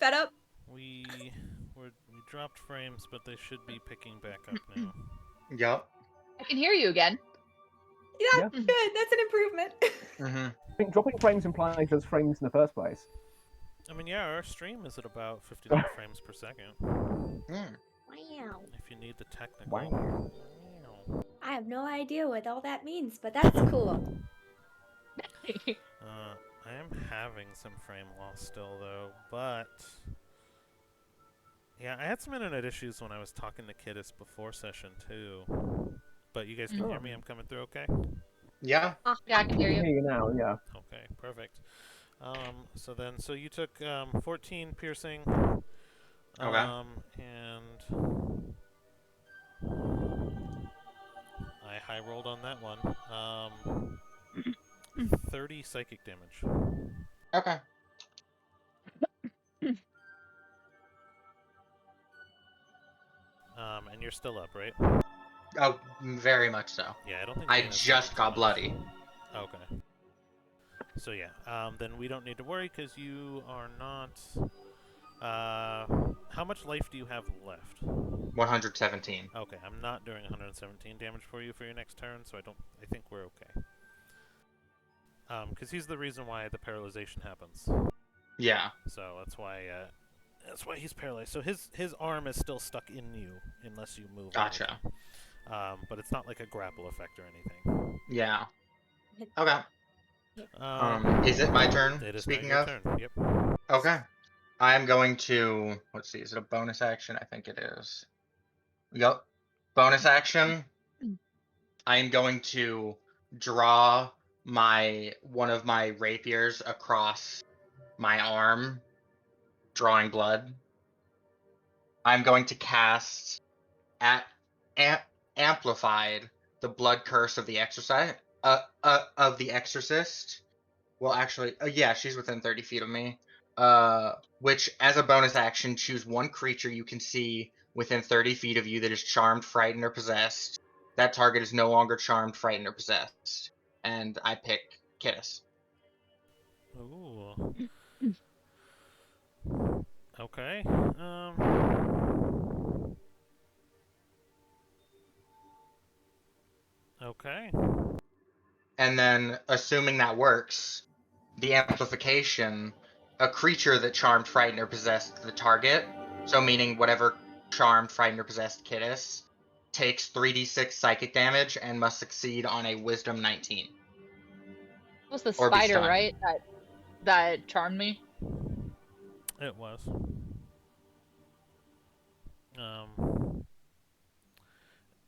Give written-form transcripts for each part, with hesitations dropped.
sped up? We dropped frames, but they should be picking back up now. Yep. I can hear you again. Yeah, Yeah. good. That's an improvement. Mm-hmm. I think dropping frames implies there's frames in the first place. I mean, yeah, our stream is at about 59 frames per second. Mm. Wow. If you need the technical. Wow. I have no idea what all that means, but that's cool. I am having some frame loss still, though, but... Yeah, I had some internet issues when I was talking to Kiddis before session, too. But you guys can hear me? I'm coming through okay? Yeah. Yeah, I can hear I can you. hear you now, yeah. Okay, perfect. So you took 14 piercing. Okay. And I high rolled on that one. 30 psychic damage. Okay. And you're still up, right? Oh, very much so. Yeah, I don't think I Dana's just taken got too bloody. much. Okay. So yeah, then we don't need to worry because you are not. How much life do you have left? 117. Okay, I'm not doing 117 damage for you for your next turn, so I think we're okay. Because he's the reason why the paralyzation happens. Yeah. So that's why he's paralyzed. So his arm is still stuck in you unless you move. Gotcha. But it's not like a grapple effect or anything. Yeah. Okay. Is it my turn? It is Speaking now your of. turn. Yep. Okay. I am going to. Let's see. Is it a bonus action? I think it is. Yep. Bonus action. I am going to draw one of my rapiers across my arm, drawing blood. I'm going to cast amplified the blood curse of the exorcist. Well, actually, yeah, she's within 30 feet of me. Which, as a bonus action, choose one creature you can see within 30 feet of you that is charmed, frightened, or possessed. That target is no longer charmed, frightened, or possessed. And I pick Kiddis. Ooh. Okay. Okay. And then, assuming that works, the amplification, a creature that charmed, frightened, or possessed the target, so meaning whatever charmed, frightened, or possessed Kiddis, takes 3d6 psychic damage and must succeed on a Wisdom 19. It was the Or be spider, stunned. right? That charmed me. It was.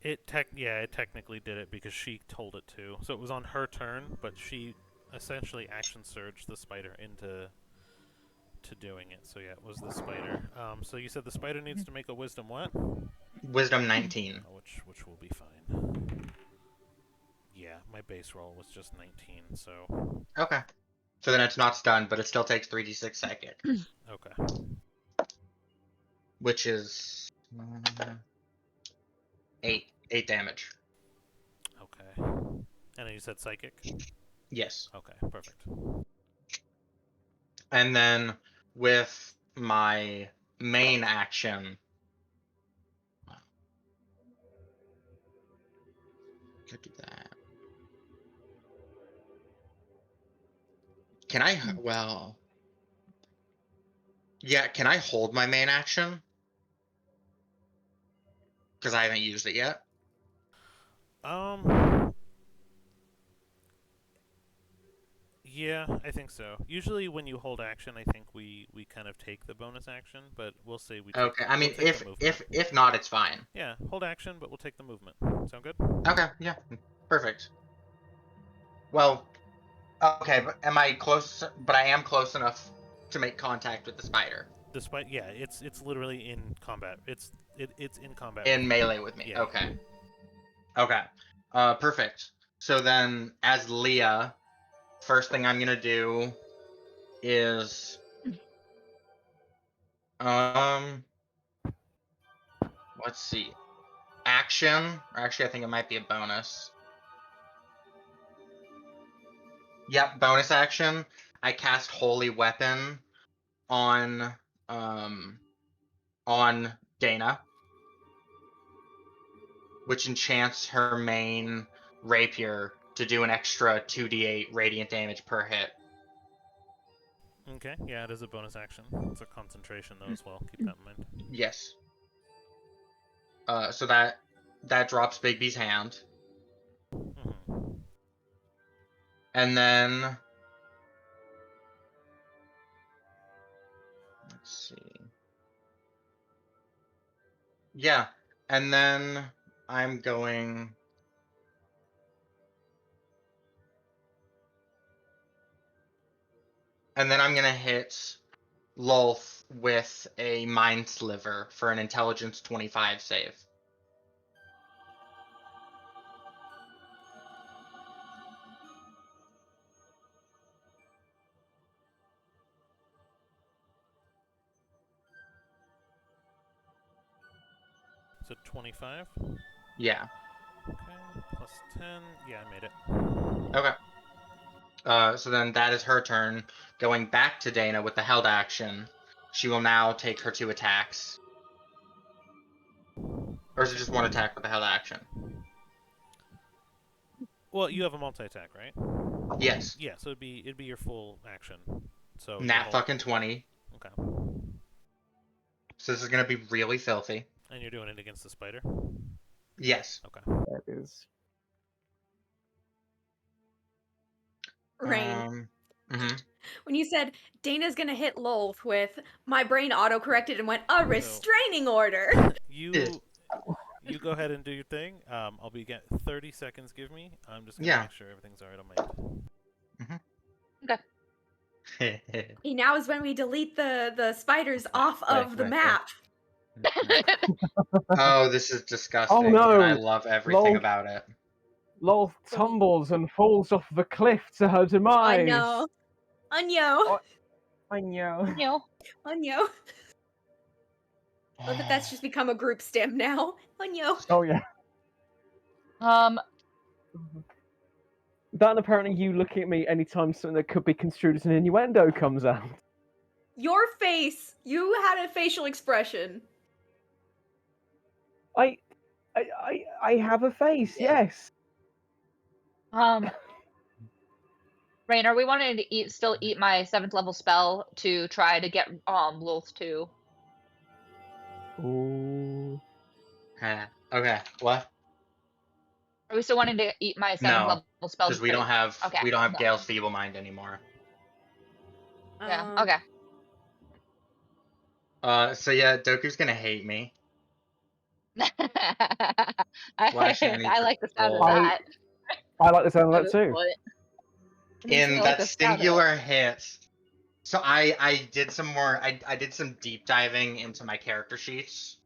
It technically did it because she told it to. So it was on her turn, but she essentially action surged the spider into doing it. So yeah, it was the spider. So you said the spider needs to make a wisdom what? Wisdom 19. Which will be fine. Yeah, my base roll was just 19, so... Okay. So then it's not stunned, but it still takes 3d6 psychic. Okay. Which is... 8 damage. Okay. And then you said psychic? Yes. Okay, perfect. And then with my main action... Could do that. Can I... Well... Yeah, can I hold my main action? Because I haven't used it yet. Yeah, I think so. Usually when you hold action, I think we kind of take the bonus action, but we'll say we take Okay, I mean, we'll take the movement. if not, it's fine. Yeah, hold action, but we'll take the movement. Sound good? Okay, yeah, perfect. Well, okay, but am I close? But I am close enough to make contact with the spider. Despite, yeah, it's literally in combat. It's in combat. In melee with me. Yeah. Okay. Okay. Perfect. So then, as Leah, first thing I'm gonna do is let's see, action. Or actually, I think it might be a bonus. Yep, bonus action. I cast Holy Weapon on on Dana, which enchants her main rapier to do an extra 2d8 radiant damage per hit. Okay, yeah, it is a bonus action. It's a concentration though as well. Keep that in mind. Yes. So that drops Bigby's hand, Mhm. and then let's see. Yeah, and then I'm going. And then I'm gonna hit Lolth with a Mind Sliver for an Intelligence 25 save. So 25. Yeah. Okay, plus 10. Yeah, I made it. Okay. So then that is her turn. Going back to Dana with the held action, she will now take her 2 attacks. Or is it just 1 attack with the held action? Well, you have a multi-attack, right? Yes. Yeah, so it'd be your full action. So your Nat whole. fucking 20. Okay. So this is gonna be really filthy. And you're doing it against the spider. Yes. Okay. That is. Rain. Mhm. When you said Dana's gonna hit Lolth with, my brain auto-corrected and went, a restraining order! You go ahead and do your thing. I'll be get 30 seconds. Give me. I'm just gonna Yeah. make sure everything's alright on my end. Hey, now is when we delete the spiders off of the wait. map. Oh, this is disgusting, Oh, no. and I love everything Lol. about it. Lolth tumbles and falls off the cliff to her demise. I know. Onyo. Oh. I know. You. Onyo. Look at that's just become a group stem now. Onyo. Oh yeah. That and apparently you looking at me anytime something that could be construed as an innuendo comes out. Your face. You had a facial expression. I have a face, yes. Rain, are we wanting to still eat my 7th level spell to try to get Lilth too? Ooh. Okay, what? Are we still wanting to eat my 7th No, level spell? because we don't have Okay, no. Gale's Feeble Mind anymore. Yeah. Okay. So yeah, Doku's gonna hate me. Slash any I like the sound of roll. that. I like the sound of At that this too. point. In I like that the sound of it. singular hit. So I did some more. I did some deep diving into my character sheets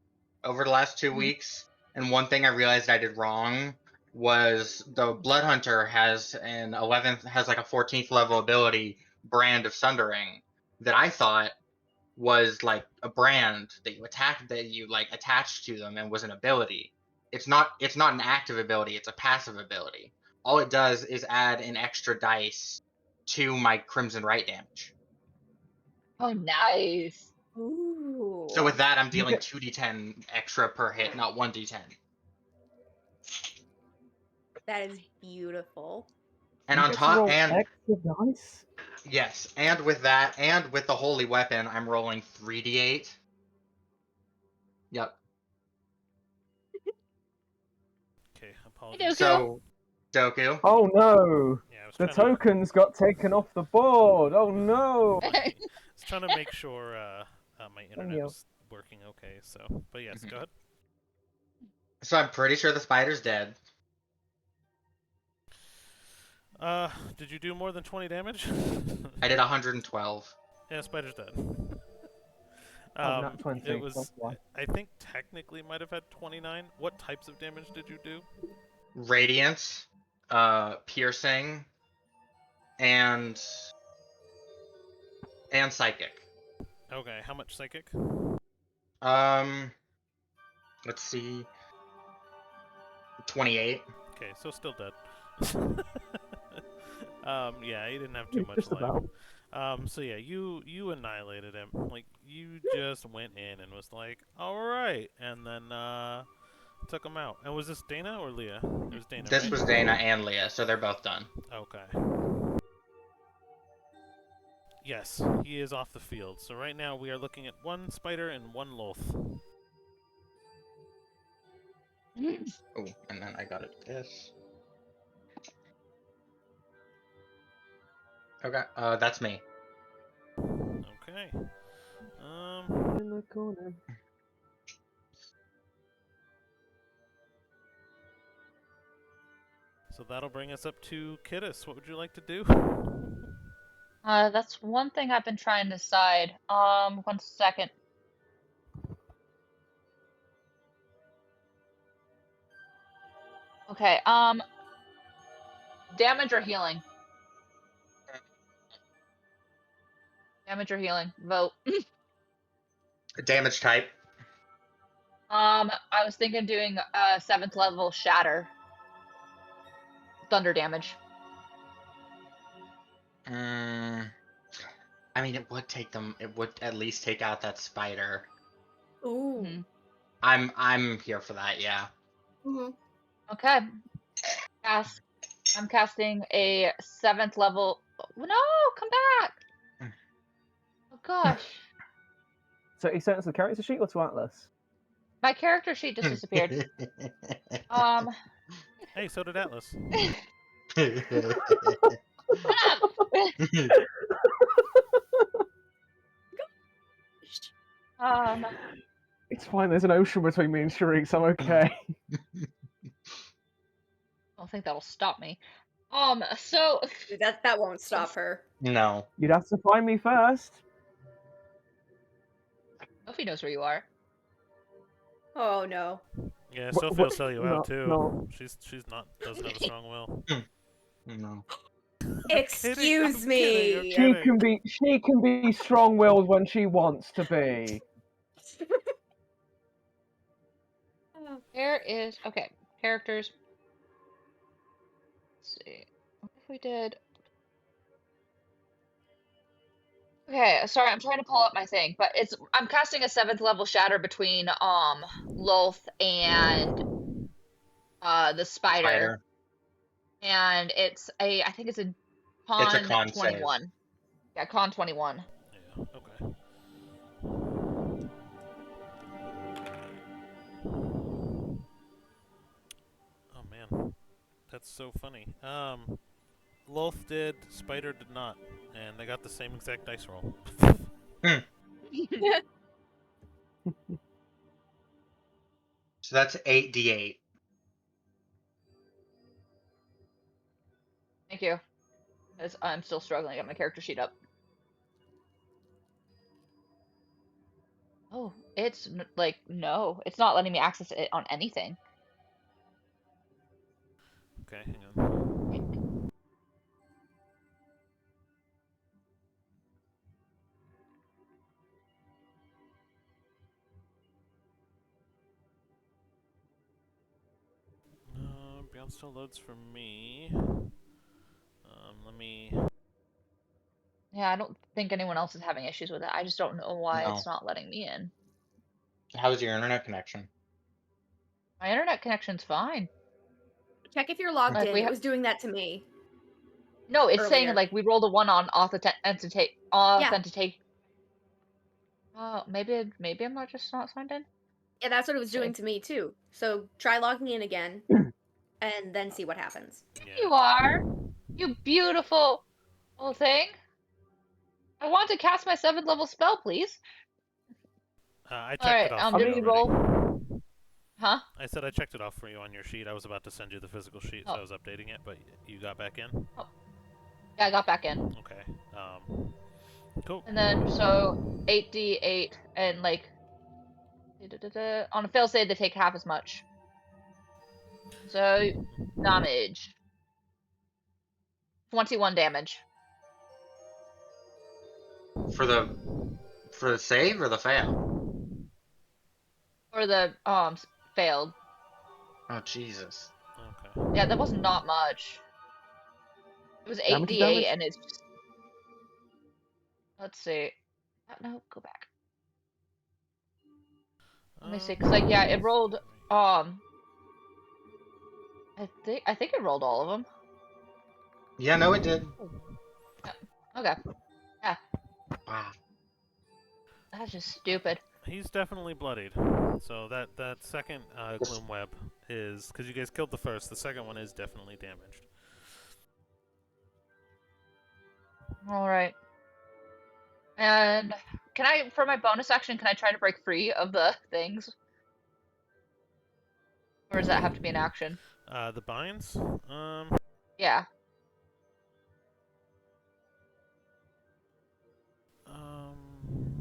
over the last 2 weeks, and one thing I realized I did wrong was the Blood Hunter has an 11th, has like a 14th level ability, Brand of Sundering, that I thought was like a brand that you like attached to them and was an ability. It's not an active ability, it's a passive ability. All it does is add an extra dice to my Crimson Right damage. Oh, nice. Ooh. So with that, I'm dealing Okay. 2d10 extra per hit, not 1d10. That is beautiful. And You on get to top, roll and extra dice? yes, and with that, and with the holy weapon, I'm rolling 3d8. Yep. Okay, Hey, apologies. Doku. So, Doku. Oh no! Yeah, I was The trying to. tokens got taken off the board. Oh no! I was trying to make sure my internet yeah. was working okay. So, but yes, Mhm. go ahead. So I'm pretty sure the spider's dead. Did you do more than 20 damage? I did 112. Yeah, spider's dead. Oh, nat 20. It was. That's why. I think technically might have had 29. What types of damage did you do? Radiant, piercing, and psychic. Okay, how much psychic? Let's see. 28. Okay, so still dead. Yeah, he didn't have too much Just life. about. So yeah, you annihilated him. Like you just went in and was like, all right, and then took him out. And was this Dana or Leah? It was Dana, This right? was Dana and Leah, so they're both done. Okay. Yes, he is off the field. So right now we are looking at one spider and one loth. Oh, and then I got it this. Okay, that's me. Okay. In the corner. So that'll bring us up to Kittis. What would you like to do? That's one thing I've been trying to decide. 1 second. Okay, damage or healing? Damage or healing? Vote. Damage type. I was thinking doing 7th level shatter. Thunder damage. I mean, it would take them. It would at least take out that spider. Ooh. Mhm. I'm here for that. Yeah. Mm-hmm. Okay. I'm casting a 7th level. No, come back! Oh gosh. So he sent us the character sheet or to Atlas? My character sheet just disappeared. Um. Hey, so did Atlas. Shut up! Um. It's fine, there's an ocean between me and Shariq, so I'm okay. I don't think that'll stop me. So Dude, that won't stop her. No. You'd have to find me first. Sophie knows where you are. Oh no. Yeah, Wh- Sophie wh- will sell you no, out too. no. She's doesn't have a strong will. No. Excuse I'm me. kidding. She can be strong-willed when she wants to be. There is okay. Characters. Let's see. What if we did? Okay, sorry, I'm trying to pull up my thing, but I'm casting a 7th level shatter between Lolth and the spider. Spider. And I think it's a It's a con con save. 21. Yeah, con 21. Yeah. Okay. Oh man, that's so funny. Loth did, Spider did not, and they got the same exact dice roll. So that's 8d8. Thank you. 'Cause I'm still struggling to get my character sheet up. Oh, it's like no, it's not letting me access it on anything. Okay, hang on. Beyond still loads for me. Let me. Yeah, I don't think anyone else is having issues with it. I just don't know why No. it's not letting me in. How's your internet connection? My internet connection's fine. Check if you're logged Like, in. we It ha- was doing that to me No, it's saying earlier. like we rolled a 1 on authenticate. Oh, maybe I'm not just not signed in. Yeah, that's what it was Okay. doing to me too. So try logging in again, and then see what happens. You are, you beautiful little thing. I want to cast my 7th level spell, please. I checked Alright, it off for did you we already. roll? Huh? I said I checked it off for you on your sheet. I was about to send you the physical sheet, so I was updating it, but you got back in? Yeah, I got back in. Okay. Cool. And then, so 8d8, and like, on a fail save, they take half as much. So, damage. 21 damage. For the save or the fail? For the, failed. Oh Jesus. Okay. Yeah, that was not much. It was Damage is 8d8, damage? and it's just... Let's see. No, go back. Let me see, because like yeah, it rolled. I think it rolled all of them. Yeah, no, it did. Okay. Yeah, Wow. that's just stupid. He's definitely bloodied. So that second Yes. gloom web is because you guys killed the first. The second one is definitely damaged. All right. And can I, for my bonus action, can I try to break free of the things, or does that have to be an action? The binds. Yeah.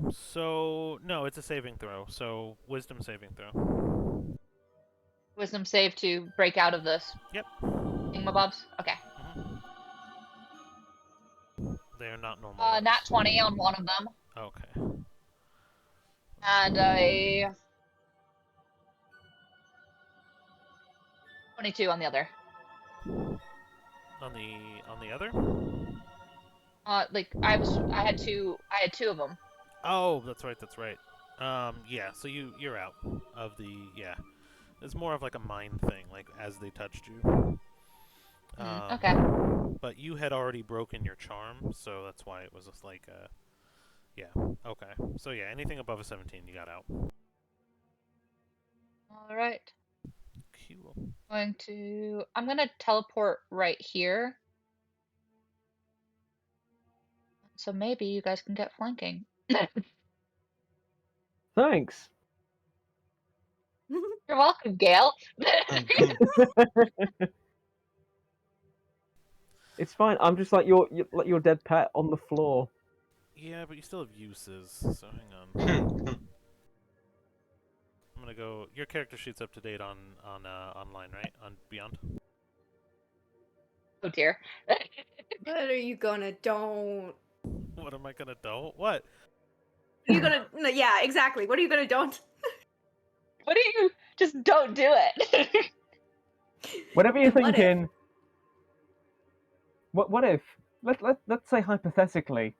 So no, it's a saving throw. So wisdom saving throw. Wisdom save to break out of this. Yep. Thingamabobs? Okay. They are not normal. Nat 20 on one of them, Okay. and a 22 on the other. On the other. Like I had two of them. Oh, that's right. That's right. Yeah. So you're out of the yeah. It's more of like a mind thing, like as they touched you. Okay. But you had already broken your charm, so that's why it was just like yeah. Okay. So yeah, anything above a 17, you got out. All right. Cool. I'm gonna teleport right here. So maybe you guys can get flanking. Thanks. You're welcome, Gail. It's fine. I'm just like your dead pet on the floor. Yeah, but you still have uses, so hang on. I'm gonna go. Your character sheet's up to date on online, right? On Beyond. Oh dear. What are you gonna don't? What am I gonna do? What? You gonna no, yeah, exactly. What are you gonna don't? What do you just don't do it? Whatever you're What if? thinking. What if? Let's say hypothetically,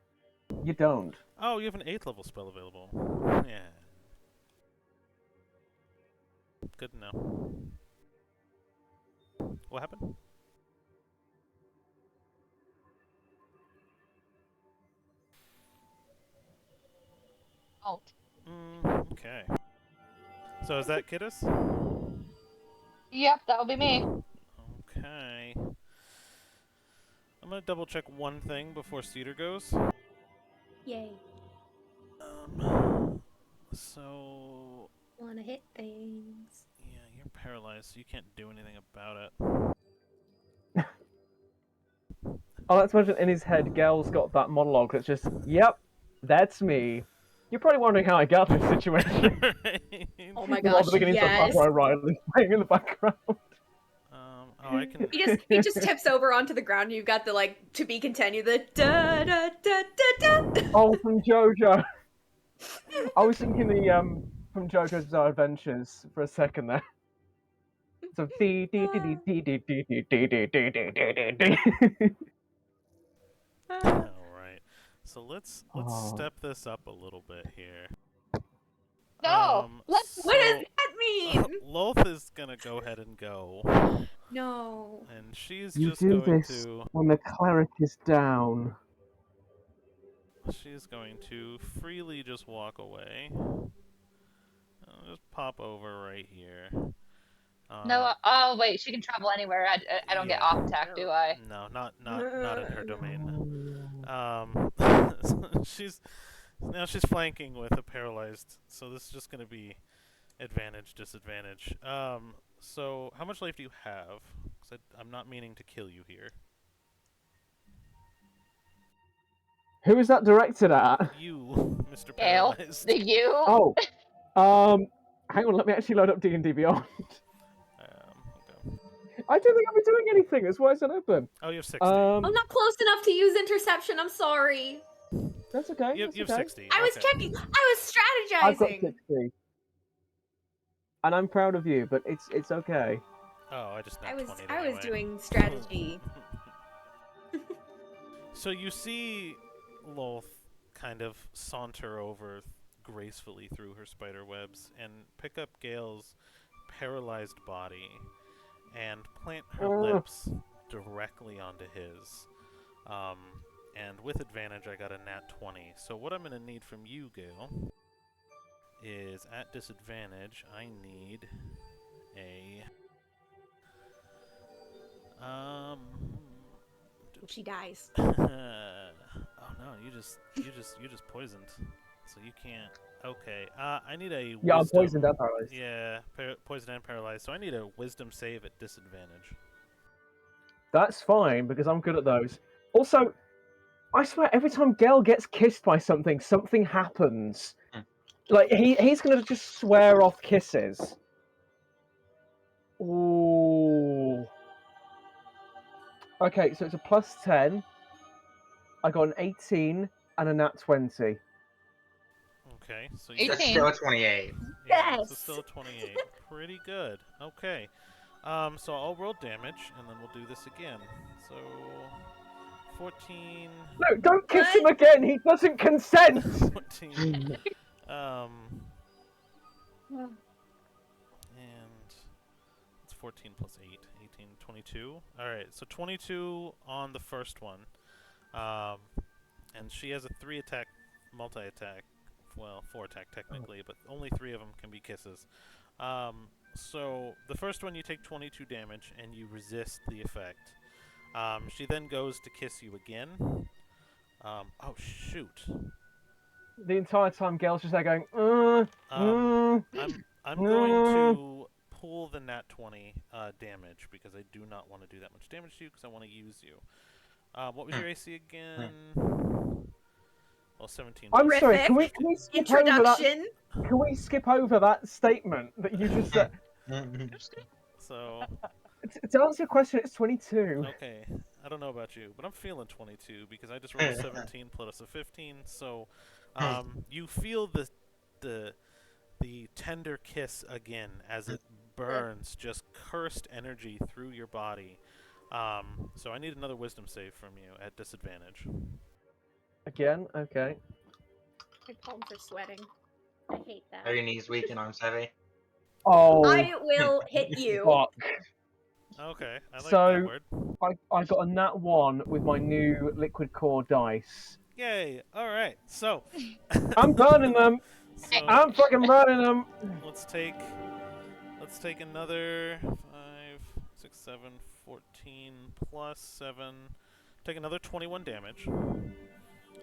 you don't. Oh, you have an 8th level spell available. Yeah. Good to know. What happened? Oh. Okay. So is that Kiddos? Yep, that'll be me. Okay. I'm gonna double check one thing before Cedar goes. Yay. So Wanna hit things. yeah, you're paralyzed, so you can't do anything about it. Oh, let's imagine in his head, Gel's got that monologue that's just, yep, that's me. You're probably wondering how I got this situation. Oh my With all gosh, the beginning stuff yes. by Riley playing in the background. Oh, I can. He just tips over onto the ground and you've got the like to be continued, the da da da da da. Oh, from JoJo. I was thinking the from JoJo's Bizarre Adventures for a second there. So dee dee dee dee dee dee dee dee dee dee dee dee dee. All right. So let's Oh. step this up a little bit here. No. Let's. What does that mean? Loth is gonna go ahead and go, No. and she's You just do going this to. when the cleric is down. She's going to freely just walk away. I'll just pop over right here. No. Oh wait, she can travel anywhere. I don't get yeah. off attack, do I? No, not in her domain. She's flanking with a paralyzed, so this is just gonna be advantage, disadvantage. So how much life do you have? 'Cause I'm not meaning to kill you here. Who is that directed at? You, Mr. Gail, Paralyzed. you. Oh, hang on, let me actually load up D&D Beyond. Okay. I don't think I've been doing anything. That's why it's not open. Oh, you have 60. I'm not close enough to use interception. I'm sorry. That's okay. You That's have okay. 60. I was okay. checking. I was I've got strategizing. 60, and I'm proud of you. But it's okay. Oh, I just. I Nat was 20 I was anyway. doing strategy. So you see Loth kind of saunter over gracefully through her spider webs and pick up Gale's paralyzed body and plant her lips directly onto his. And with advantage, I got a nat 20. So what I'm going to need from you, Gale, is at disadvantage, I need a... She dies. oh no, you just poisoned, so you can't. Okay, I need a wisdom. Yeah, I'm poisoned and paralyzed. Yeah, poisoned and paralyzed. So I need a wisdom save at disadvantage. That's fine because I'm good at those. Also, I swear every time Gale gets kissed by something, something happens. Like he's gonna just swear off kisses. Ooh. Okay, so it's a +10. I got an 18 and a nat 20. Okay, so you 18. That's still a 28. yeah, so Yes! still a 28. Pretty good. Okay, so I'll roll damage and then we'll do this again. So 14. No, don't kiss him again. He doesn't consent. 14. And it's 14 plus 8, 18, 22. Alright, so 22 on the first one. And she has a 3 attack, multi attack. Well, 4 attack technically, but only 3 of them can be kisses. So the first one you take 22 damage and you resist the effect. She then goes to kiss you again. Oh shoot. The entire time, Gale's just there going, I'm going to pull the nat 20 damage because I do not want to do that much damage to you because I want to use you. What was your AC again? Well, 17. I'm Horrific sorry. Can we skip over that? Introduction. Can we skip over that statement that you just said? So, To answer your question, it's 22. okay. I don't know about you, but I'm feeling 22 because I just rolled a 17 plus a 15. So, you feel the tender kiss again as it burns just cursed energy through your body. So I need another wisdom save from you at disadvantage. Again, okay. My palms are sweating. I hate that. Are your knees weak and arms heavy? Oh, I will hit you. fuck. Okay, I like So- that word. I got a nat 1 with my new liquid core dice. Yay! All right, so I'm burning them. so I'm fucking burning them. let's take another 5, 6, 7, 14 plus 7. Take another 21 damage.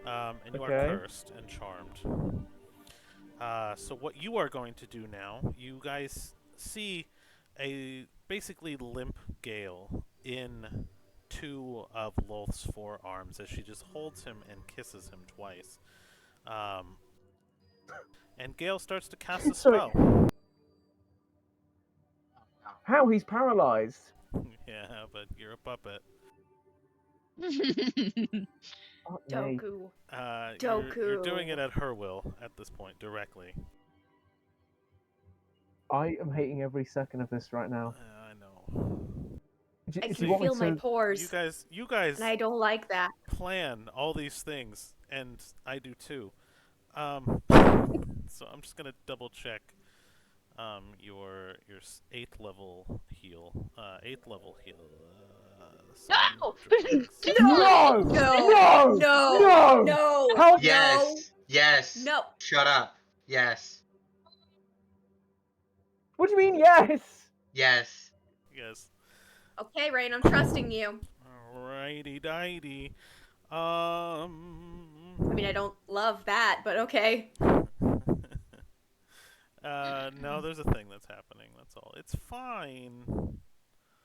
And you are Okay. cursed and charmed. So what you are going to do now, you guys see a basically limp Gale in 2 of Lolth's forearms as she just holds him and kisses him twice. And Gale starts to cast a Sorry. spell. How? He's paralyzed. Yeah, but you're a puppet. Fuck me. Doku. You're doing Doku. it at her will at this point, directly. I am hating every second of this right now. I know. Do, I do can you want me feel my to? pores, You guys and I don't like that. plan all these things, and I do too. So I'm just gonna double check your 8th level heal. 8th level heal. No! No! No! No! No! No! No! How? Yes. Yes. No! Shut up. Yes. What do you mean? Yes. Yes. Yes. Okay, Rain, I'm trusting you. Alrighty dighty. I mean, I don't love that, but okay. No, there's a thing that's happening. That's all. It's fine.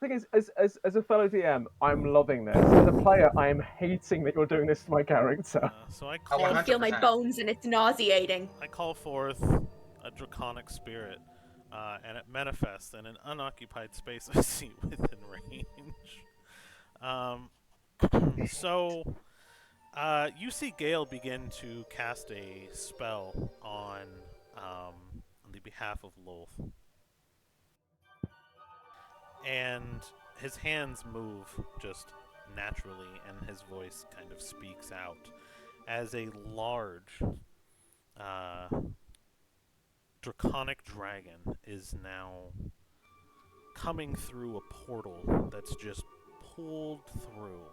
Thing is, as a fellow DM, I'm loving this. As a player, I am hating that you're doing this to my character. So I I call can feel my 100%. bones, and it's nauseating. I call forth a draconic spirit, and it manifests in an unoccupied space I see within range. So, you see Gale begin to cast a spell on the behalf of Lolth. And his hands move just naturally, and his voice kind of speaks out. as a large draconic dragon is now coming through a portal that's just pulled through.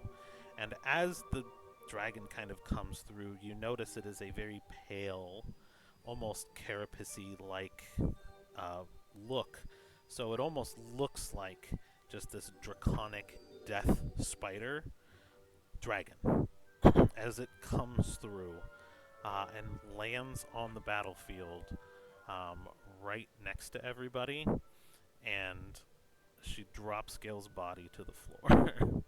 And as the dragon kind of comes through, you notice it is a very pale, almost carapace-like look. So it almost looks like just this draconic death spider dragon as it comes through and lands on the battlefield right next to everybody, and she drops Gale's body to the floor.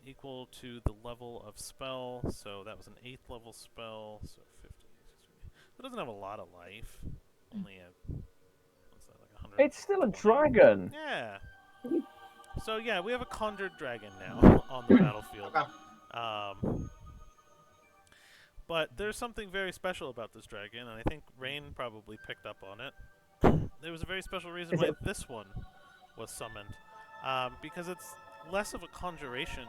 Equal to the level of spell, so that was an 8th level spell, so 50. It doesn't have a lot of life. Only a, what's that, like 100? It's still a dragon. Yeah. So yeah, we have a conjured dragon now on the battlefield. Okay. But there's something very special about this dragon, and I think Rain probably picked up on it. There was a very special reason why this one was summoned. Because it's less of a conjuration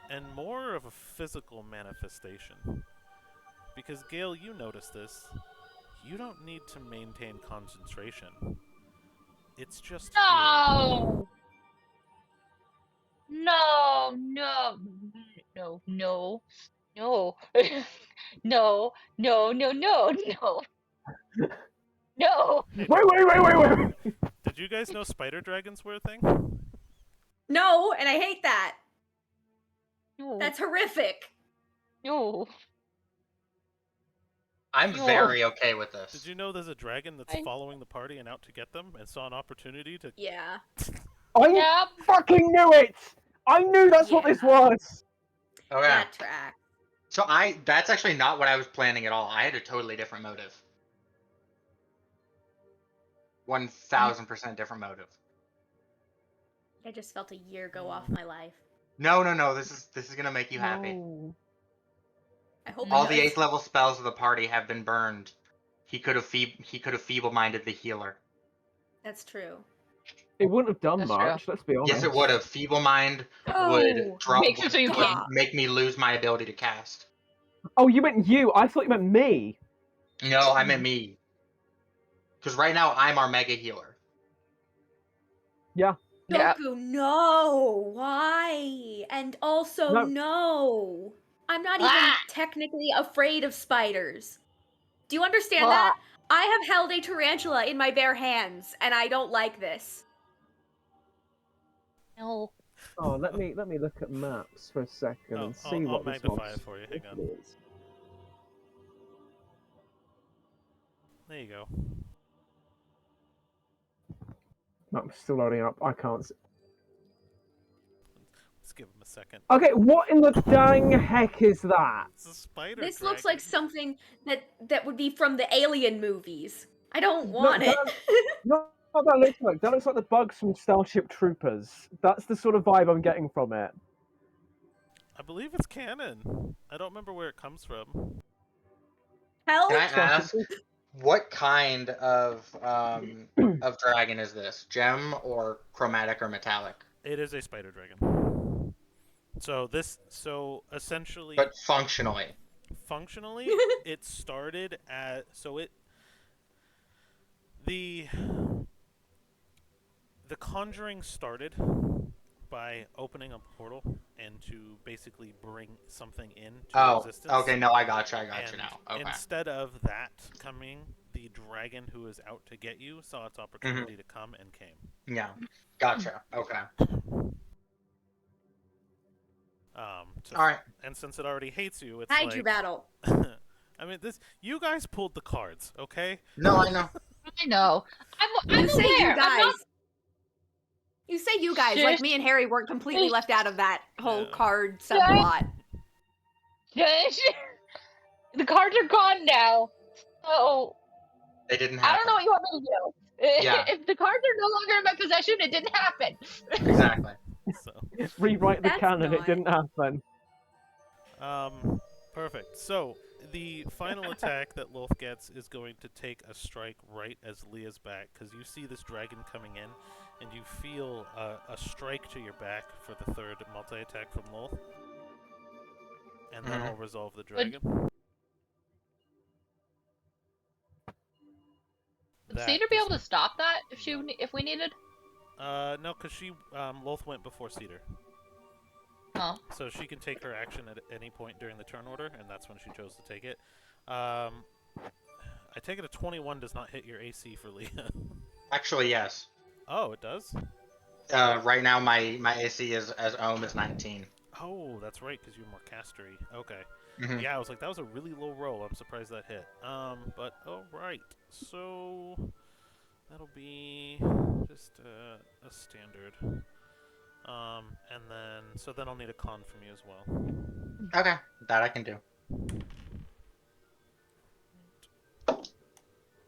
and more of a physical manifestation. Because, Gale, you notice this. You don't need to maintain concentration. It's just No! No, no, no, no, no, no, no, no, no, no, no. Hey, Wait. did you guys know spider dragons were a thing? No, and I hate that. No, That's horrific. no. I'm No. very okay with this. Did you know there's a dragon that's following the party and out to get them and saw an opportunity to... Yeah. I Yep. fucking knew it! I knew that's what this was! Okay. That track. So that's actually not what I was planning at all. I had a totally different motive. 1000% different motive. I just felt a year go off my life. No. This is gonna make you happy. No. I hope All it the does. 8th level spells of the party have been burned. He could have feeble-minded the healer. That's true. It wouldn't have done That's much, let's be honest. Yes, it would have. Feeble-mind would Oh, drop, Makes it so you would can't. make me lose my ability to cast. Oh, you meant you. I thought you meant me. No, I meant me. Because right now I'm our mega healer. Yeah. Yeah. Goku, no! Why? And also, No. no! I'm not even Ah! technically afraid of spiders. Do you understand Ah. that? I have held a tarantula in my bare hands, and I don't like this. No. Oh, let me look at maps for a second and see I'll what this magnify was. it for you. Hang on. Is. There you go. Map's still loading up. I can't see. Let's give him a second. Okay, what in the dang heck is that? It's a spider This dragon. looks like something that would be from the Alien movies. I don't want it. Not what that looks like. That looks like the bugs from Starship Troopers. That's the sort of vibe I'm getting from it. I believe it's canon. I don't remember where it comes from. Hell? Can I ask, Starship what kind of dragon is this? Gem or chromatic or metallic? It is a spider dragon. So essentially, But functionally. functionally, it started at the Conjuring started by opening a portal and to basically bring something into existence. Okay, no, I got you And now. Okay. instead of that coming, the dragon who is out to get you saw its opportunity to come and came. Yeah, gotcha. Okay. Alright. And since it already hates you, it's Hydra like... battle. I mean, you guys pulled the cards, okay? No, I know. I know. I'm You say aware. you guys. I'm not... You say you guys, like me and Harry weren't completely left out of that whole Yeah. card subplot. The cards are gone now. So They didn't happen. I don't know what you want me to do. Yeah. If the cards are no longer in my possession, it didn't happen. Exactly. So, Rewrite the That's canon. It not- didn't happen. perfect. So, the final attack that Lolth gets is going to take a strike right as Leah's back, because you see this dragon coming in, and you feel a strike to your back for the third multi-attack from Lolth. and then I'll resolve the dragon. Would That Cedar be does able to not- stop that if we needed? No, because she Loth went before Cedar, Oh. so she can take her action at any point during the turn order, and that's when she chose to take it. I take it a 21 does not hit your AC for Leah. Actually, yes. Oh, it does? Right now my AC is as Ohm is 19. Oh, that's right, because you're more castery. Okay. Mhm. Yeah, I was like, that was a really low roll. I'm surprised that hit. But alright. So that'll be just a standard. And then I'll need a con from you as well. Okay, that I can do.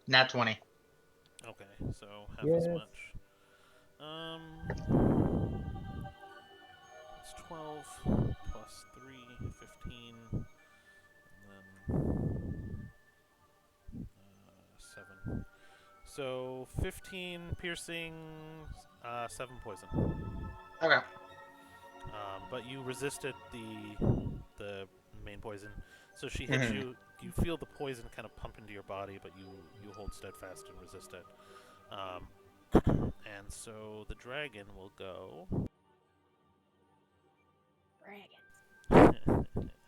Nat 20. Okay, so half Yes. as much. It's 12 plus 3, 15, and then 7. So 15 piercing, 7 poison. Okay. But you resisted the main poison, so she hits you. You feel the poison kind of pump into your body, but you hold steadfast and resist it. And so the dragon will go. Dragons.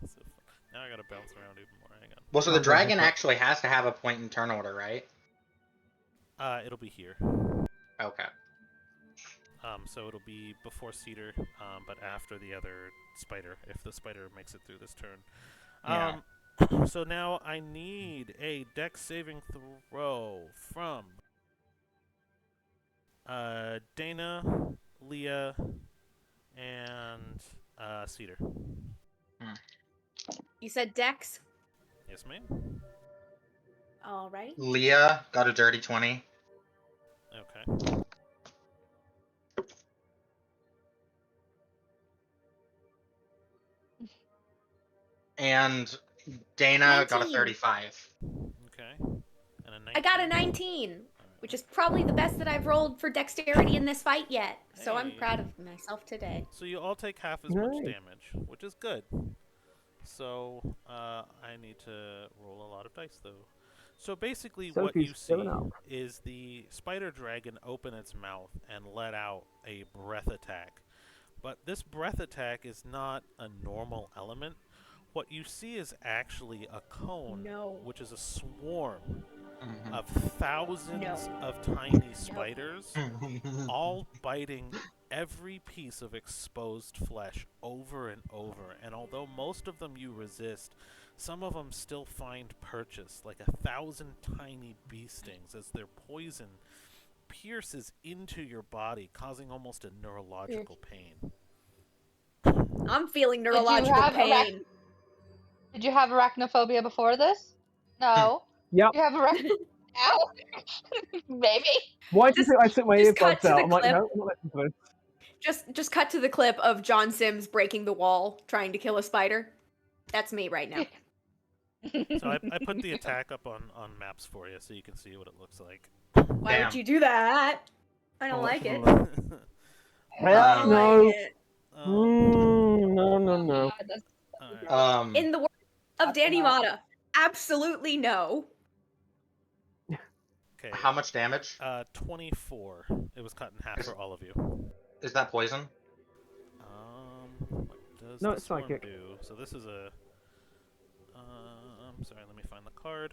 So now I gotta bounce around even more. Hang Well, so the Sounds like dragon a- actually has to have a point in turn order, right? on. It'll be here. Okay. So it'll be before Cedar, but after the other spider, if the spider makes it through this turn. Yeah. So now I need a dex saving throw from Dana, Leah, and Cedar. You said Dex? Yes, ma'am? Alright. Leah got a dirty 20. Okay. And Dana got a 19. 35. Okay. And a 19. I got a 19, which is probably the best that I've rolled for dexterity in this fight yet. So I'm Hey. proud of myself today. So you all take half as much Nice. damage, which is good. So I need to roll a lot of dice, though. So basically what you Sophie's see going up. is the spider dragon open its mouth and let out a breath attack. But this breath attack is not a normal element. What you see is actually a cone, No. which is a swarm Mhm. of thousands No. of tiny spiders, all biting every piece of exposed flesh over and over. And although most of them you resist, some of them still find purchase, like 1,000 tiny bee stings, as their poison pierces into your body, causing almost a neurological pain. I'm feeling you neurological have pain. Did you have arachnophobia before this? No. Yep. You have arachnophobia now? Maybe. Why do you Just- think I took my just cut earbuds to out? the I'm like, clip. no, I'm not listening to this. Just cut to the clip of John Sims breaking the wall trying to kill a spider. That's me right now. So I put the attack up on maps for you so you can see what it looks like. Why Damn. would you do that? I don't Oh, like it. no. I don't No. like it. No, no, Oh, no. God, that's Alright. In the words of That's Danny not- Mata, absolutely no. Okay. How much damage? 24. It was cut in half for all of you. Is that poison? What does No, the it's swarm psychic. do? So this is a. Sorry, let me find the card.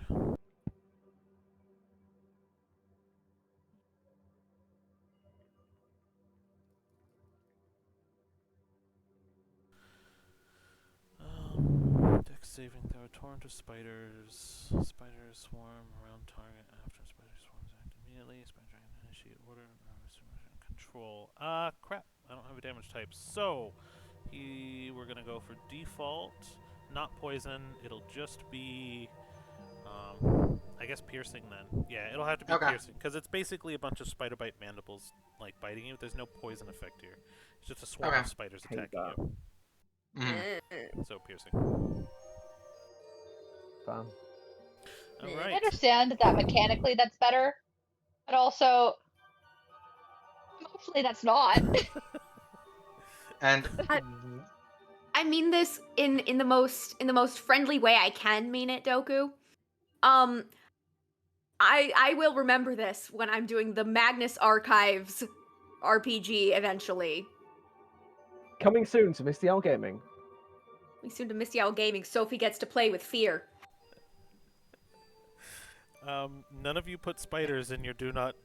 Dex saving throw. Torrent of spiders. Spiders swarm around target after spider swarms act immediately. Spider dragon initiate order. Control. Crap. I don't have a damage type. So, we're gonna go for default. Not poison. It'll just be. I guess piercing then. Yeah, it'll have to be Okay. piercing because it's basically a bunch of spider bite mandibles like biting you. There's no poison effect here. It's just a swarm Okay. of spiders Hate attacking that. you. Mhm. So piercing. Fun. All I right. understand that mechanically that's better, but also emotionally that's not. And I I mean this in the most friendly way I can mean it, Doku. I will remember this when I'm doing the Magnus Archives RPG eventually. Coming soon to Misty Owl Gaming. We soon to Misty Owl Gaming. Sophie gets to play with fear. None of you put spiders in your do not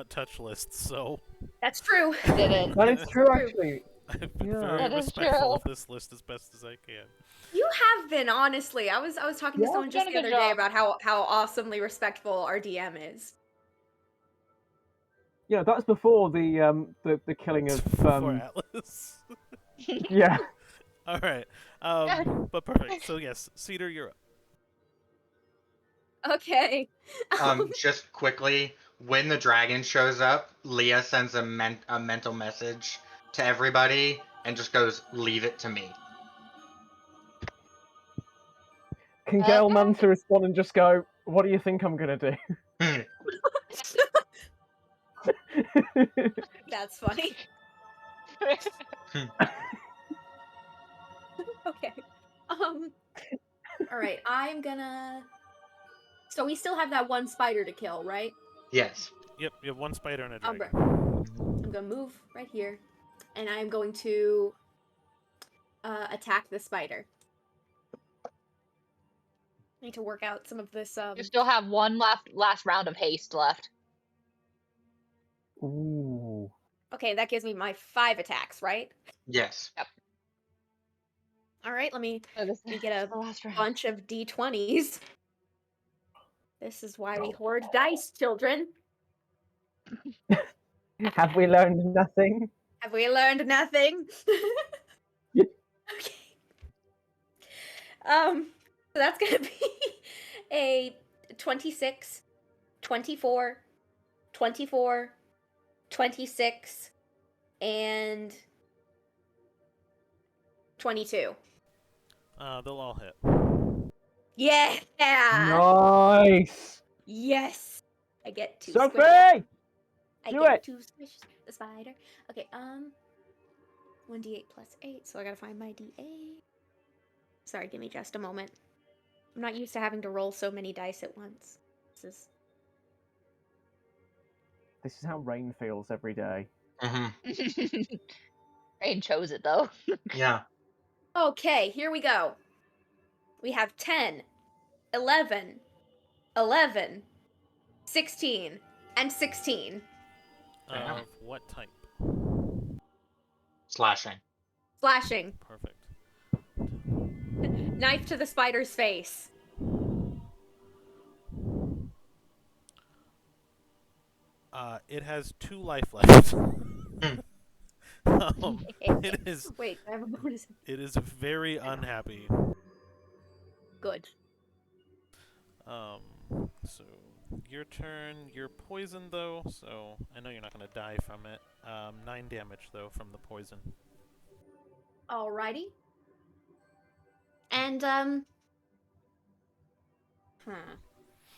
touch lists, so That's true. Didn't. That is true, actually. I've been Yeah. very That is respectful true. of this list as best as I can. You have been, honestly. I was talking to Yeah, someone you've just done the a other good day job. about how awesomely respectful our DM is. Yeah, that's before the killing of For Atlas. yeah. All right. But perfect. So yes, Cedar, you're up. Okay. Just quickly, when the dragon shows up, Leah sends a mental message to everybody and just goes, "Leave it to me." Can Okay. Gale Manta respond and just go, "What do you think I'm gonna do?" That's funny. Okay. All right. I'm gonna. So we still have that one spider to kill, right? Yes. Yep, you have one spider and a I'm dragon. gonna move right here, and I'm going to attack the spider. Need to work out some of this. You still have one last round of haste left. Ooh. Okay, that gives me my 5 attacks, right? Yes. All right, let me So this get a the last round. bunch of d20s. This is why we hoard dice, children. Have we learned nothing? Have we learned nothing? Okay. So that's gonna be a 26, 24, 24, 26, and 22. They'll all hit. Yeah! Nice. Yes! I get to Sophie, squish. I do get it. to squish the spider. Okay, 1d8 plus 8, so I gotta find my d8. Sorry, give me just a moment. I'm not used to having to roll so many dice at once. This This is how Rain feels every day. Rain chose it though. Yeah. Okay, here we go. We have 10, 11, 11, 16, and 16. Yeah. Of what type? Slashing. Slashing. Perfect. Knife to the spider's face. It has 2 life left. It is. Wait, I have a bonus. It is very unhappy. Good. So your turn. You're poisoned though, so I know you're not gonna die from it. 9 damage though from the poison. Alrighty. And,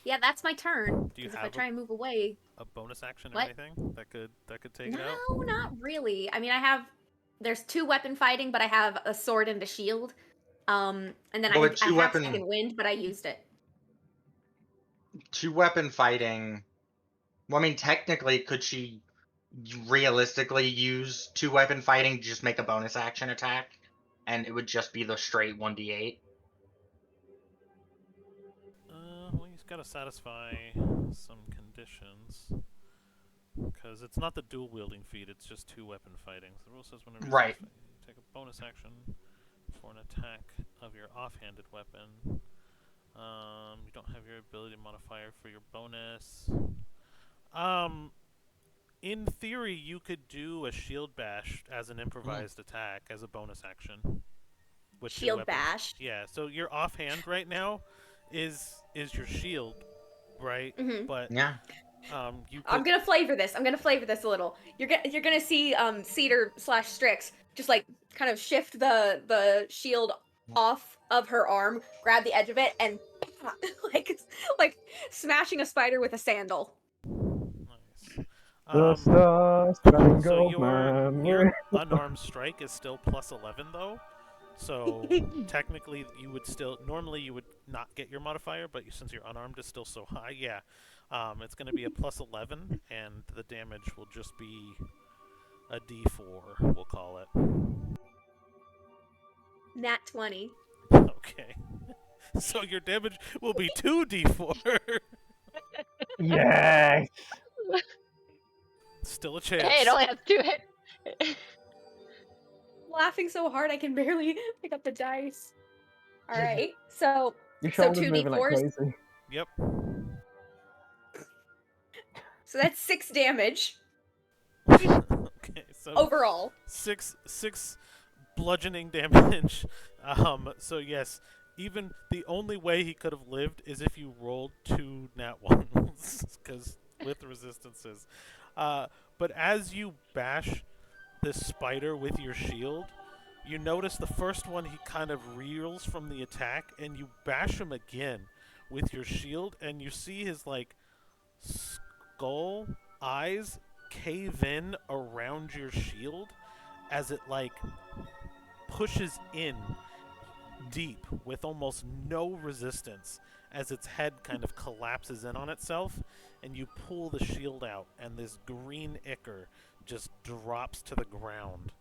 yeah, that's my turn. Do you Because if I have try and move away... a bonus action or What? anything that could take it out? No, not really. I mean, there's 2 weapon fighting, but I have a sword and a shield. And then Well, I with have 2-weapon second wind, but I used it. 2-weapon fighting. Well, I mean, technically, could she realistically use 2-weapon fighting to just make a bonus action attack, and it would just be the straight 1d8? Well, he's got to satisfy some conditions. Because it's not the dual wielding feat, it's just 2-weapon fighting. So the rule says whenever Right. you take a bonus action for an attack of your offhanded weapon. You don't have your ability modifier for your bonus. In theory, you could do a shield bash as an improvised attack as a bonus action. With 2 Shield weapons. bash. Yeah, so your offhand right now is your shield, right? Mm-hmm. But Yeah. you could... I'm gonna flavor this. I'm gonna flavor this a little. You're gonna see Cedar / Strix just like kind of shift the shield off of her arm, grab the edge of it, and like smashing a spider with a sandal. Nice. The Star So Spangled your Man. unarmed strike is still +11 though, So technically, you would still normally you would not get your modifier, but since you're unarmed is still so high, yeah, it's going to be a plus 11, and the damage will just be a D4. We'll call it. Nat 20. Okay. So your damage will be 2d4. Yes. Still a chance. Hey, it only has 2 hit. Laughing so hard I can barely pick up the dice. All right, so Your so shoulders two moving like d4s. crazy. Yep. So that's 6 damage Okay. So overall. six bludgeoning damage. So yes, even the only way he could have lived is if you rolled 2 nat ones, because with resistances. But as you bash this spider with your shield, you notice the first one he kind of reels from the attack, and you bash him again with your shield, and you see his like skull eyes cave in around your shield as it like pushes in deep with almost no resistance as its head kind of collapses in on itself, and you pull the shield out, and this green ichor just drops to the ground,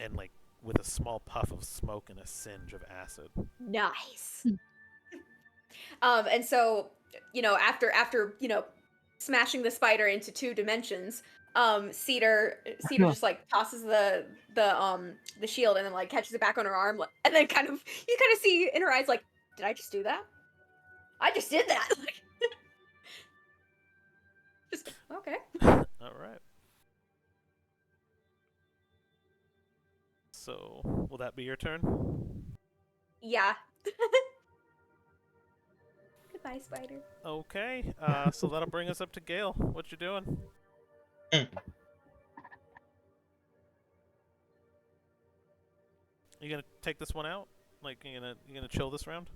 and like with a small puff of smoke and a singe of acid. Nice. And so, after smashing the spider into 2 dimensions, Cedar just like tosses the shield and then like catches it back on her arm, and then you kind of see in her eyes like, did I just do that? I just did that. Just okay. All right. So, will that be your turn? Yeah. Goodbye, spider. Okay. So that'll bring us up to Gale. What you doing? You gonna take this one out? Like you gonna chill this round?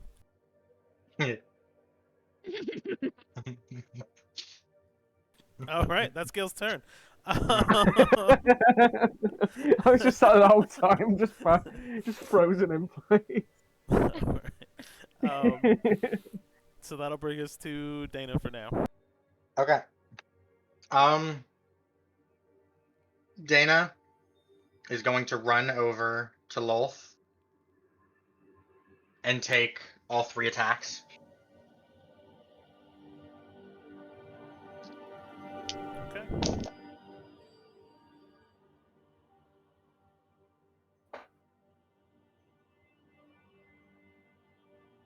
All right, that's Gale's turn. I was just sat there the whole time, just frozen in place. All right. So that'll bring us to Dana for now. Okay. Dana is going to run over to Lolth and take all 3 attacks. Okay.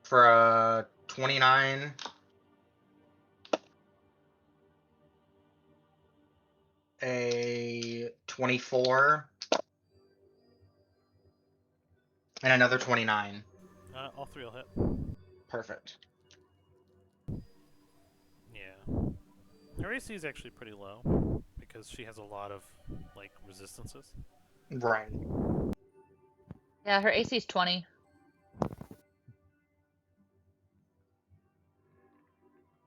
For a 29, a 24, and another 29. All 3 will hit. Perfect. Yeah. Her AC is actually pretty low because she has a lot of like resistances. Right. Yeah, her AC is 20.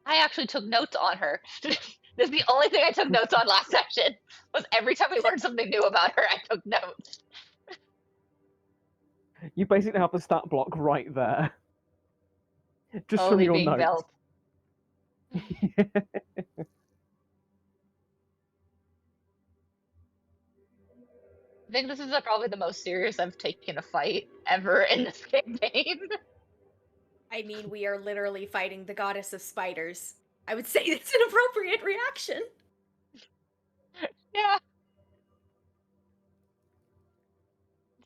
I actually took notes on her. This is the only thing I took notes on last session. Was every time we learned something new about her, I took notes. You basically have the stat block right there. Just from Totally your being notes. built. I think this is probably the most serious I've taken a fight ever in this campaign. I mean, we are literally fighting the goddess of spiders. I would say it's an appropriate reaction. Yeah.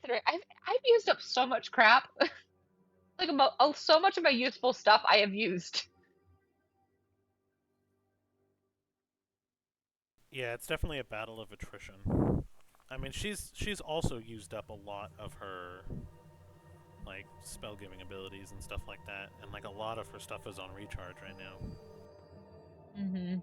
Considering I've used up so much crap. Like so much of my useful stuff I have used. Yeah, it's definitely a battle of attrition. I mean, she's also used up a lot of her like spell giving abilities and stuff like that, and like a lot of her stuff is on recharge right now. Mm-hmm.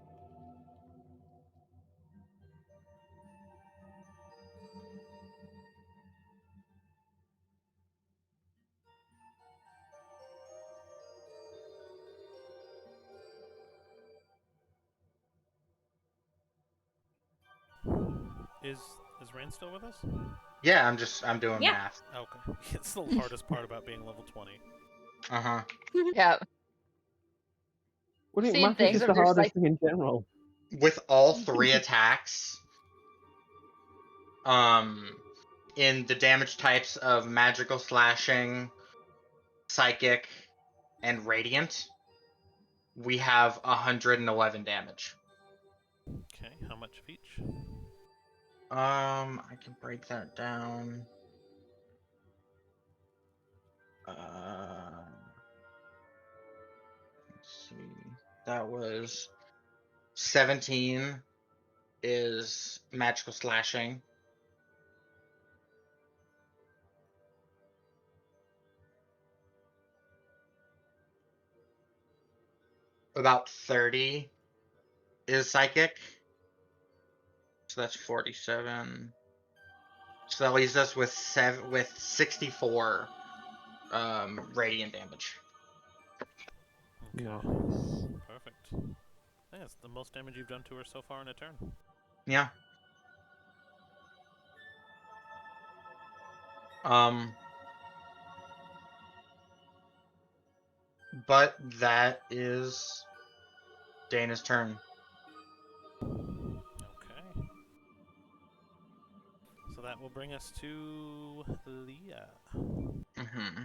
Is Rain still with us? Yeah, I'm doing Yeah. math. Okay. It's the hardest part about being level 20. Uh-huh. Yeah. What do you think? Same Math is thing. just I'm the just hardest like, thing in general. With all 3 attacks, in the damage types of magical slashing, psychic, and radiant, we have 111 damage. Okay, how much of each? I can break that down. Let's see. That was 17 is magical slashing. About 30 is psychic. So that's 47. So that leaves us with 64 radiant damage. Okay. Nice. Perfect. I think that's the most damage you've done to her so far in a turn. Yeah. But that is Dana's turn. Okay. So that will bring us to Leah. Mm-hmm.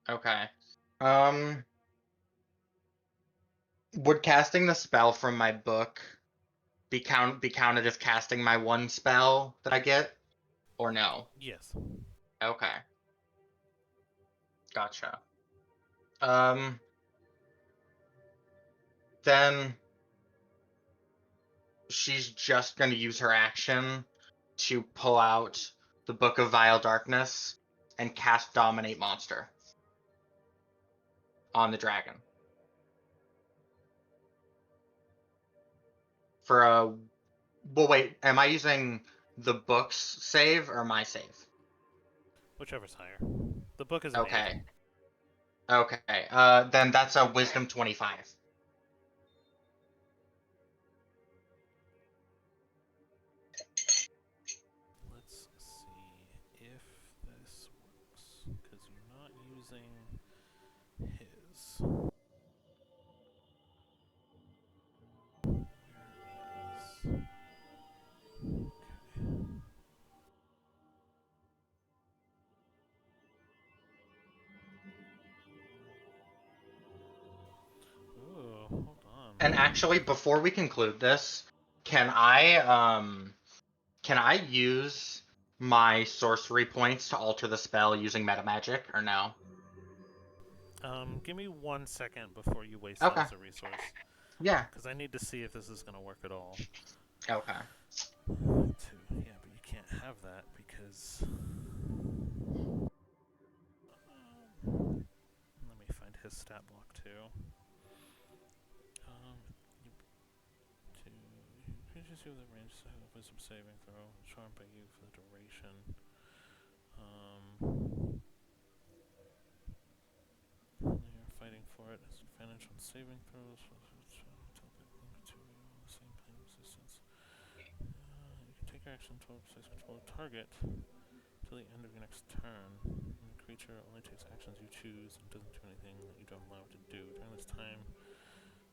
Okay. Would casting the spell from my book be counted as casting my one spell that I get? Or no? Yes. Okay. Gotcha. Then she's just gonna use her action to pull out the Book of Vile Darkness and cast Dominate Monster on the dragon. For a... Well, wait, am I using the book's save or my save? Whichever's higher. The book is an Okay. 8. Okay. Then that's a Wisdom 25. Let's see if this works. Because you're not using his. Where is... Okay. Ooh, hold on. And actually, before we conclude this, can I use my sorcery points to alter the spell using meta magic or no? Give me 1 second before you waste Okay. that as a resource. Yeah. Because I need to see if this is going to work at all. Okay. Yeah, but you can't have that because... let me find his stat block too. Creatures who have the range wisdom saving throw, charmed by you for the duration. You're fighting for it. Has advantage on saving throws. Same plane resistance. You can take your action to precise control of target until the end of your next turn. And the creature only takes actions you choose and doesn't do anything that you don't allow it to do. During this time,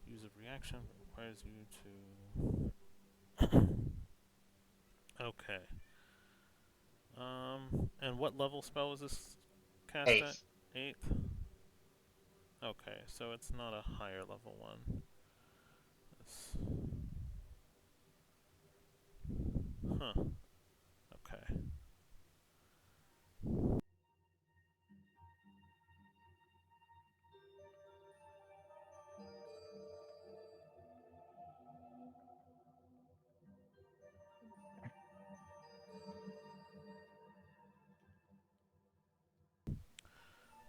use a reaction that requires you to... Okay. And what level spell was this cast at? 8th. 8th? Okay, so it's not a higher level one. This... Huh. Okay.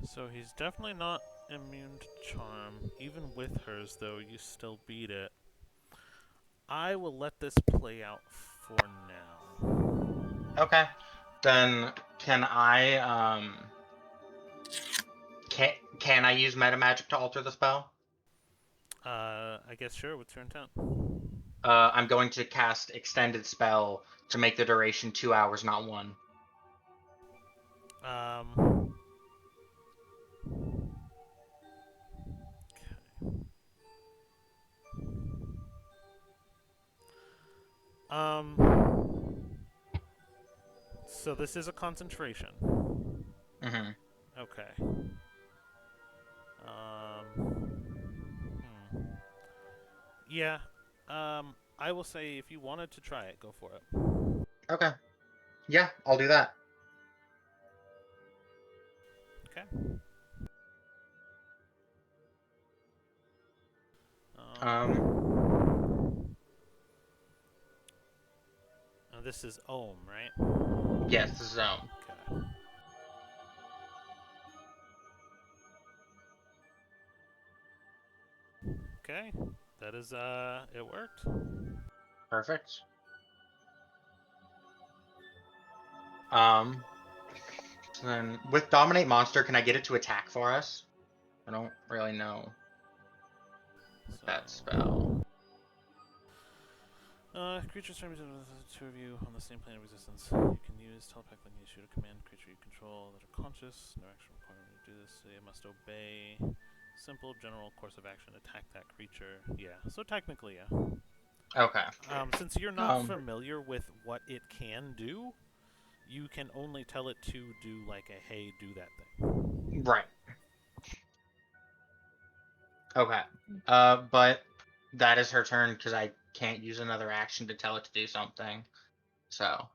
So he's definitely not immune to charm. Even with hers, though, you still beat it. I will let this play out for now. Okay. Then can I can I use meta magic to alter the spell? I guess sure. What's your intent? I'm going to cast extended spell to make the duration 2 hours, not 1. Um. So this is a concentration. Mm-hmm. Okay. Hmm. Yeah. I will say if you wanted to try it, go for it. Okay. Yeah, I'll do that. Okay. This is Ohm, right? Yes, this is Ohm. Okay. Okay. That is it worked. Perfect. So then with Dominate Monster, can I get it to attack for us? I don't really know that spell. Creatures from the two of you on the same plane of existence. You can use telepathically when you shoot a command creature you control that are conscious. No action required to do this, so you must obey. Simple general course of action, attack that creature. Yeah, so technically, yeah. Okay. Since you're not familiar with what it can do, you can only tell it to do like a hey, do that thing. Right. Okay. But that is her turn because I can't use another action to tell it to do something. So.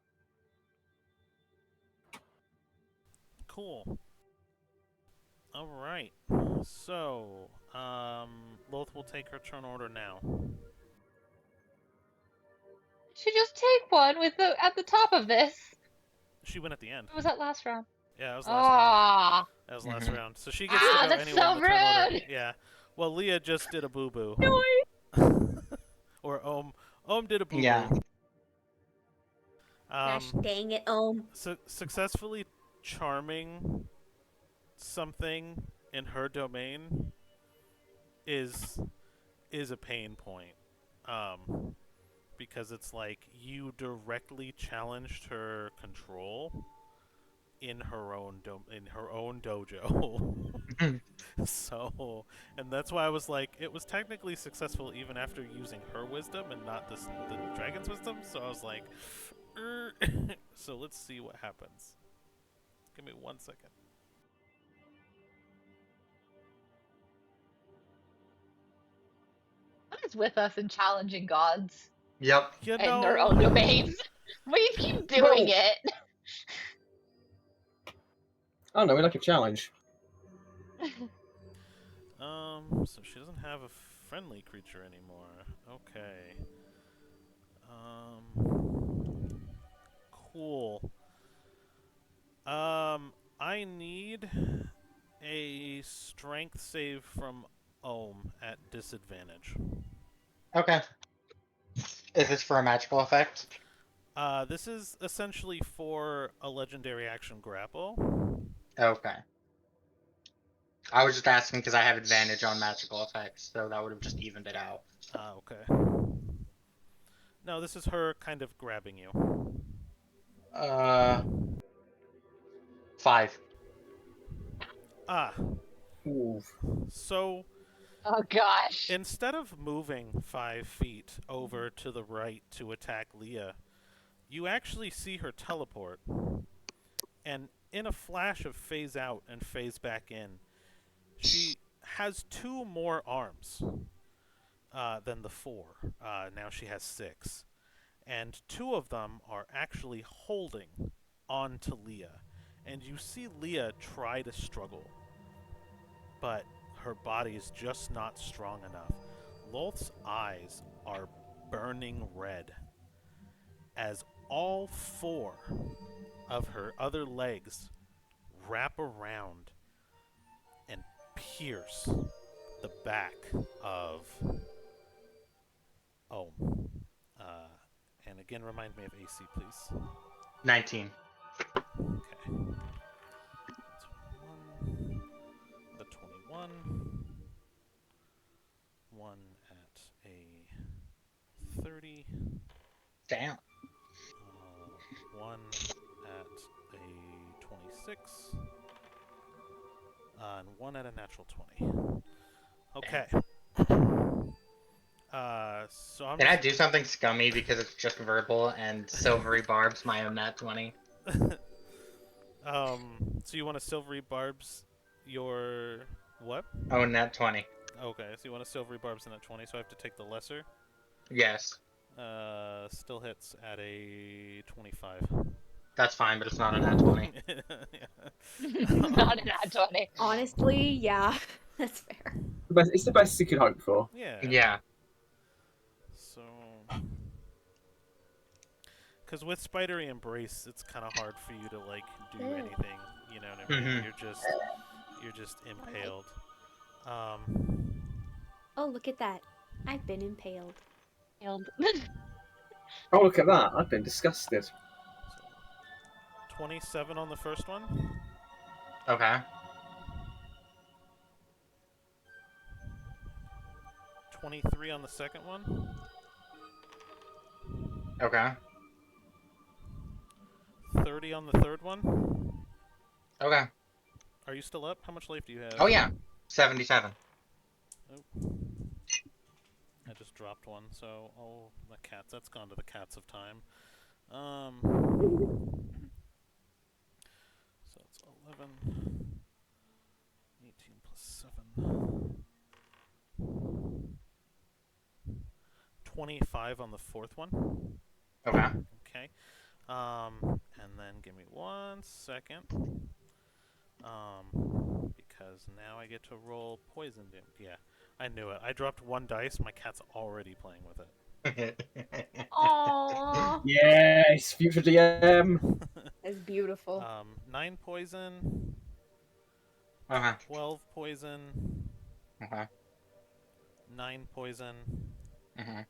Cool. All right. So, Loth will take her turn order now. She just take one with the at the top of this. She went at the end. What was that last round? Yeah, that was last round. That was last Mhm. round. So she gets to go that's anywhere so in the turn order. rude! Yeah. Well, Leah just did a boo boo. Or Ohm did a boo boo. Yeah. Gosh dang it, Successfully charming something in her domain is a pain point. Because it's like you directly challenged her control in her own dojo. So, and that's why I was like, it was technically successful even after using her wisdom and not the dragon's wisdom. So I was like, so let's see what happens. Give me 1 second. What is with us in challenging gods Yep. You in their know, own domains? We keep doing it. I don't know, we like a challenge. so she doesn't have a friendly creature anymore. Okay. Cool. I need a strength save from Ohm at disadvantage. Okay. Is this for a magical effect? This is essentially for a legendary action grapple. Okay. I was just asking because I have advantage on magical effects, so that would have just evened it out. Okay. No, this is her kind of grabbing you. 5. Ooh. So Oh gosh. instead of moving 5 feet over to the right to attack Leah, you actually see her teleport. And in a flash of phase out and phase back in, she has 2 more arms than the 4. Now she has 6. And 2 of them are actually holding on to Leah. And you see Leah try to struggle, but her body is just not strong enough. Loth's eyes are burning red as all 4 of her other legs wrap around and pierce the back of Ohm. And again, remind me of AC, please. 19. Okay. That's 1, the 21. 1 at a 30. Damn. 1 at a 26. And 1 at a natural 20. Okay. So I'm Can I just... do something scummy because it's just verbal and silvery barbs my own nat 20? So you want to silvery barbs your what? Oh, nat 20. Okay, so you want to silvery barbs in at 20, so I have to take the lesser. Yes. Still hits at a 25. That's fine, but it's not a nat 20. Not an ad 20. Honestly, yeah, that's fair. It's the best you could hope for. Yeah. Yeah. So, because with Spidery Embrace, it's kind of hard for you to like do anything. You know what I mean? Mhm. You're just impaled. Oh, look at that. I've been impaled. Failed. Oh, look at that. I've been disgusted. So 27 on the first one. Okay. 23 on the second one. Okay. 30 on the third one. Okay. Are you still up? How much life do you have? Oh, yeah. 77. Oh. I just dropped one, so the cats. That's gone to the cats of time. So it's 11, 18 plus 7, 25 on the fourth one. Okay. Okay. And then give me 1 second. Because now I get to roll poison damage. Yeah, I knew it. I dropped 1 dice. My cat's already playing with it. Aww. Yes, future DM. That's beautiful. 9 poison, Okay. 12 poison, Okay. 9 poison, Mhm.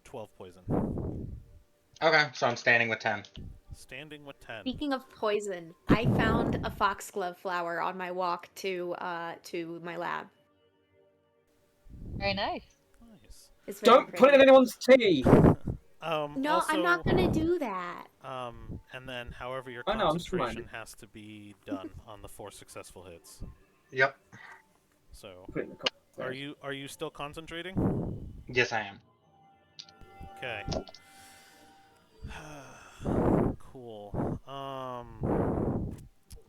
12 poison. Okay, so I'm standing with 10. Standing with 10. Speaking of poison, I found a foxglove flower on my walk to my lab. Very nice. Nice. It's very Don't put it in pretty. anyone's tea. No, Also, I'm not gonna do that. And then, however, your I know, I'm just concentration reminding. has to be done on the 4 successful hits. Yep. So, Put it in the comments. are you still concentrating? Yes, I am. Okay. Cool.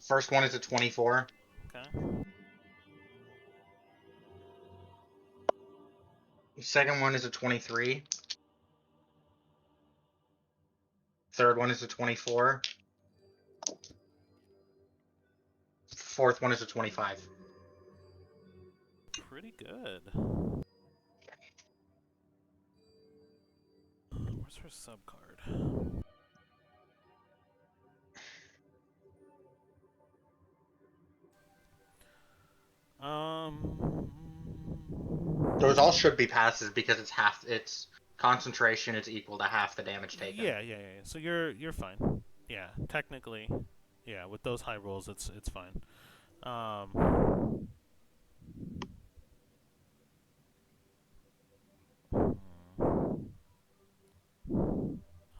First one is a 24. Okay. Second one is a 23. Third one is a 24. Fourth one is a 25. Pretty good. Where's her sub card? Those all should be passes because it's concentration is equal to half the damage taken. Yeah. So you're fine. Yeah, technically, yeah. With those high rolls, it's fine.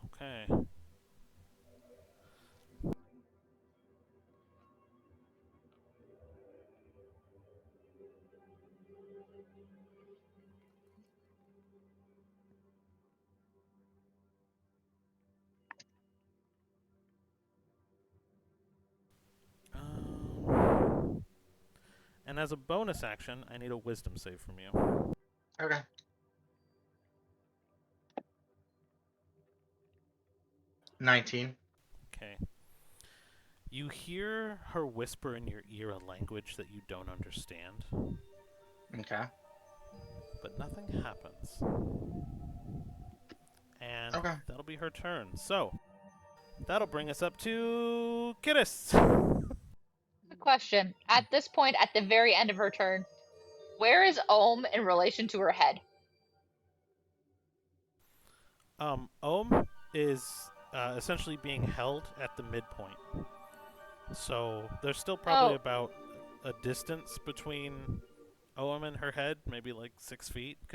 Okay. And as a bonus action, I need a wisdom save from you. Okay. $19. Okay. You hear her whisper in your ear a language that you don't understand, Okay. but nothing happens. And Okay. that'll be her turn. So, that'll bring us up to Kittis. Quick question. At this point, at the very end of her turn, where is Ohm in relation to her head? Ohm is essentially being held at the midpoint. So there's still probably about a distance between OM and her head, maybe like 6 feet, because